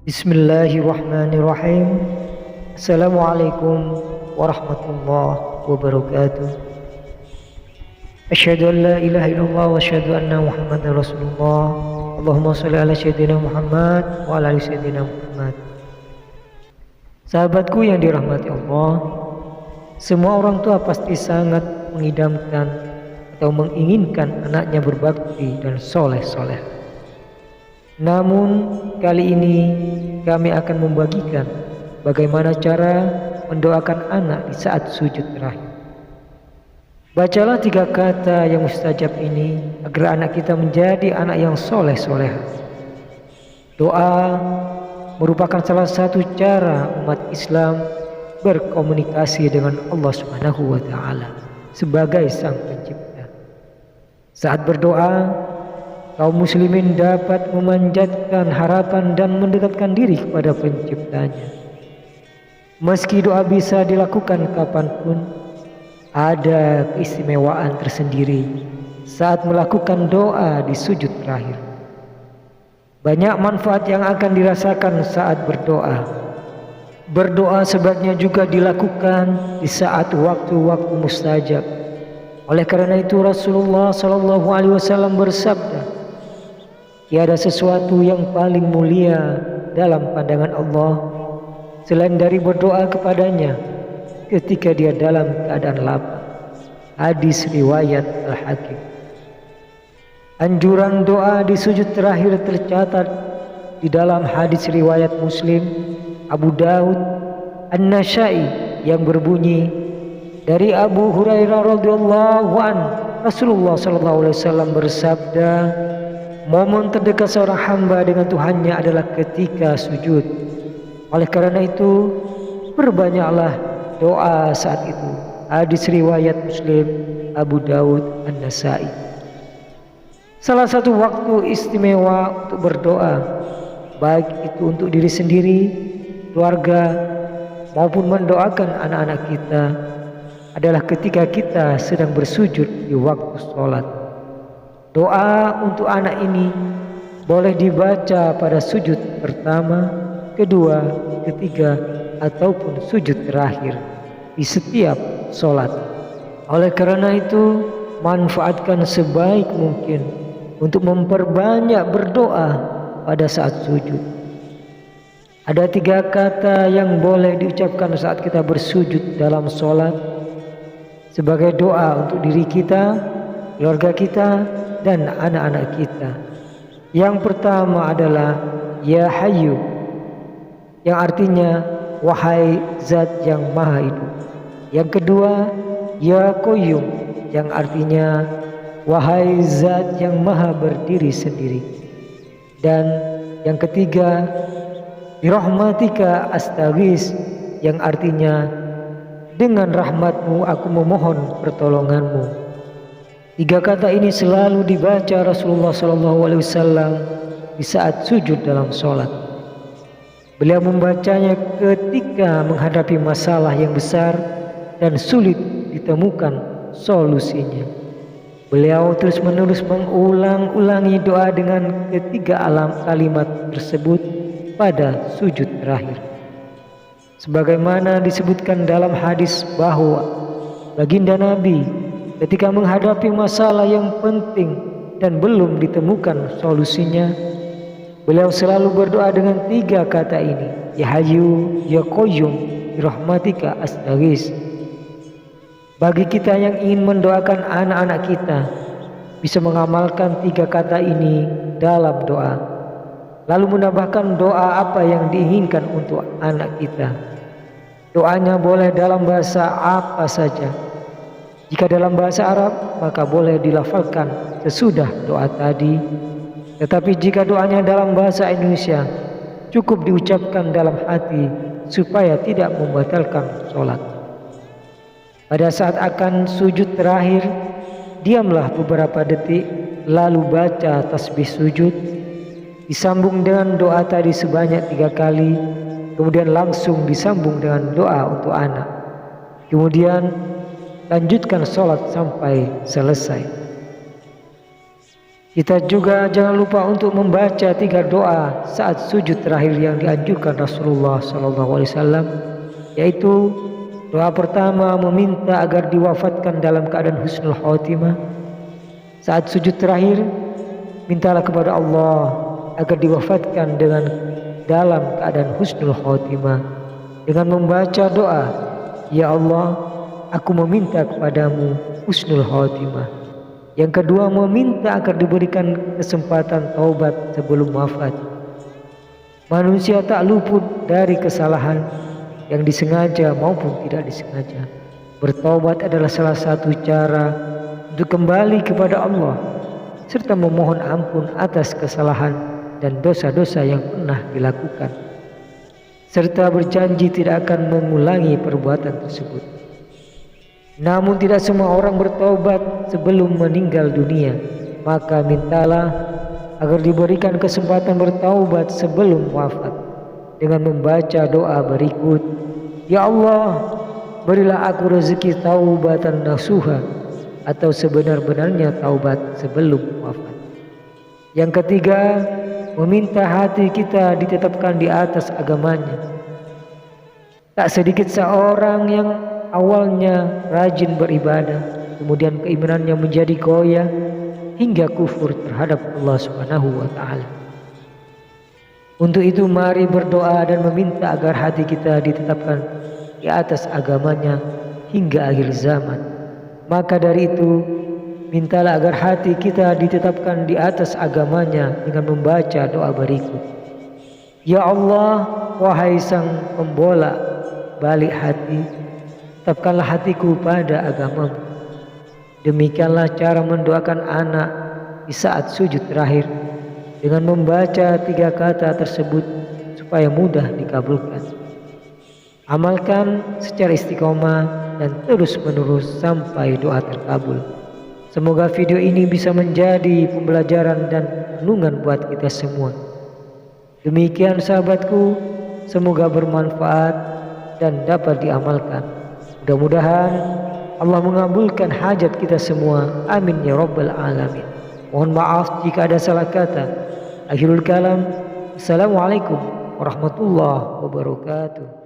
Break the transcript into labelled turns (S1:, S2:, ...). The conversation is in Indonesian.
S1: Bismillahirrahmanirrahim. Assalamualaikum warahmatullahi wabarakatuh. Asyhadu an la ilaha illallah wa asyhadu anna Muhammadar Rasulullah. Allahumma shalli ala sayyidina Muhammad wa ala ali sayyidina Muhammad. Sahabatku yang dirahmati Allah, semua orang tua pasti sangat mengidamkan atau menginginkan anaknya berbakti dan soleh-soleh. Namun kali ini kami akan membagikan bagaimana cara mendoakan anak di saat sujud terakhir. Bacalah 3 kata yang mustajab ini agar anak kita menjadi anak yang soleh-soleh. Doa merupakan salah satu cara umat Islam berkomunikasi dengan Allah Subhanahu wa Ta'ala sebagai Sang Pencipta. Saat berdoa, kaum muslimin dapat memanjatkan harapan dan mendekatkan diri kepada penciptanya. Meski doa bisa dilakukan kapanpun, ada keistimewaan tersendiri saat melakukan doa di sujud terakhir. Banyak manfaat yang akan dirasakan saat berdoa. Berdoa sebaiknya juga dilakukan di saat waktu-waktu mustajab. Oleh karena itu Rasulullah SAW bersabda, tiada sesuatu yang paling mulia dalam pandangan Allah selain dari berdoa kepadanya ketika dia dalam keadaan lapar. Hadis riwayat Al-Hakim. Anjuran doa di sujud terakhir tercatat di dalam hadis riwayat Muslim, Abu Daud, An-Nasa'i yang berbunyi dari Abu Hurairah radhiyallahu an, Rasulullah SAW bersabda, momen terdekat seorang hamba dengan Tuhannya adalah ketika sujud. Oleh karena itu, perbanyaklah doa saat itu. Hadis riwayat Muslim, Abu Daud, An-Nasa'i. Salah satu waktu istimewa untuk berdoa, baik itu untuk diri sendiri, keluarga, maupun mendoakan anak-anak kita, adalah ketika kita sedang bersujud di waktu sholat. Doa untuk anak ini boleh dibaca pada sujud pertama, kedua, ketiga, ataupun sujud terakhir di setiap sholat. Oleh karena itu, manfaatkan sebaik mungkin untuk memperbanyak berdoa pada saat sujud. Ada 3 kata yang boleh diucapkan saat kita bersujud dalam sholat sebagai doa untuk diri kita, keluarga kita, dan anak-anak kita. Yang pertama adalah Ya Hayyu, yang artinya wahai zat yang maha hidup. Yang kedua Ya Qayyum, yang artinya wahai zat yang maha berdiri sendiri. Dan yang ketiga Birahmatika astaghis, yang artinya dengan rahmatmu aku memohon pertolonganmu. 3 kata ini selalu dibaca Rasulullah SAW di saat sujud dalam sholat. Beliau membacanya ketika menghadapi masalah yang besar dan sulit ditemukan solusinya. Beliau terus-menerus mengulang-ulangi doa dengan ketiga kalimat tersebut pada sujud terakhir. Sebagaimana disebutkan dalam hadis bahwa baginda Nabi ketika menghadapi masalah yang penting dan belum ditemukan solusinya, beliau selalu berdoa dengan 3 kata ini, Ya Hayyu, Ya Qayyum, Birahmatika astaghis. Bagi kita yang ingin mendoakan anak-anak kita, bisa mengamalkan 3 kata ini dalam doa, lalu menambahkan doa apa yang diinginkan untuk anak kita. Doanya boleh dalam bahasa apa saja. Jika dalam bahasa Arab, maka boleh dilafalkan sesudah doa tadi. Tetapi jika doanya dalam bahasa Indonesia, cukup diucapkan dalam hati supaya tidak membatalkan sholat. Pada saat akan sujud terakhir, diamlah beberapa detik, lalu baca tasbih sujud, disambung dengan doa tadi sebanyak 3 kali, kemudian langsung disambung dengan doa untuk anak. Kemudian lanjutkan sholat sampai selesai. Kita juga jangan lupa untuk membaca 3 doa saat sujud terakhir yang dianjurkan Rasulullah SAW, yaitu doa pertama meminta agar diwafatkan dalam keadaan husnul khotimah. Saat sujud terakhir, mintalah kepada Allah agar diwafatkan dalam keadaan husnul khotimah dengan membaca doa, ya Allah, aku meminta kepadamu husnul khotimah. Yang kedua, meminta agar diberikan kesempatan taubat sebelum wafat. Manusia tak luput dari kesalahan yang disengaja maupun tidak disengaja. Bertaubat adalah salah satu cara untuk kembali kepada Allah serta memohon ampun atas kesalahan dan dosa-dosa yang pernah dilakukan, serta berjanji tidak akan mengulangi perbuatan tersebut. Namun tidak semua orang bertaubat sebelum meninggal dunia, maka mintalah agar diberikan kesempatan bertaubat sebelum wafat dengan membaca doa berikut, ya Allah, berilah aku rezeki taubatan nasuha, atau sebenar-benarnya taubat sebelum wafat. Yang ketiga, meminta hati kita ditetapkan di atas agamanya. Tak sedikit seorang yang awalnya rajin beribadah, kemudian keimanannya menjadi goyah hingga kufur terhadap Allah Subhanahu wa Ta'ala. Untuk itu mari berdoa dan meminta agar hati kita ditetapkan di atas agamanya hingga akhir zaman. Maka dari itu, mintalah agar hati kita ditetapkan di atas agamanya dengan membaca doa berikut. Ya Allah, wahai sang pembolak balik hati, tetapkanlah hatiku pada agamamu. Demikianlah cara mendoakan anak di saat sujud terakhir, dengan membaca 3 kata tersebut supaya mudah dikabulkan. Amalkan secara istiqomah dan terus menerus sampai doa terkabul. Semoga video ini bisa menjadi pembelajaran dan renungan buat kita semua. Demikian sahabatku, semoga bermanfaat dan dapat diamalkan. Mudah-mudahan Allah mengabulkan hajat kita semua. Amin ya rabbal alamin. Mohon maaf jika ada salah kata. Akhirul kalam. Assalamualaikum warahmatullahi wabarakatuh.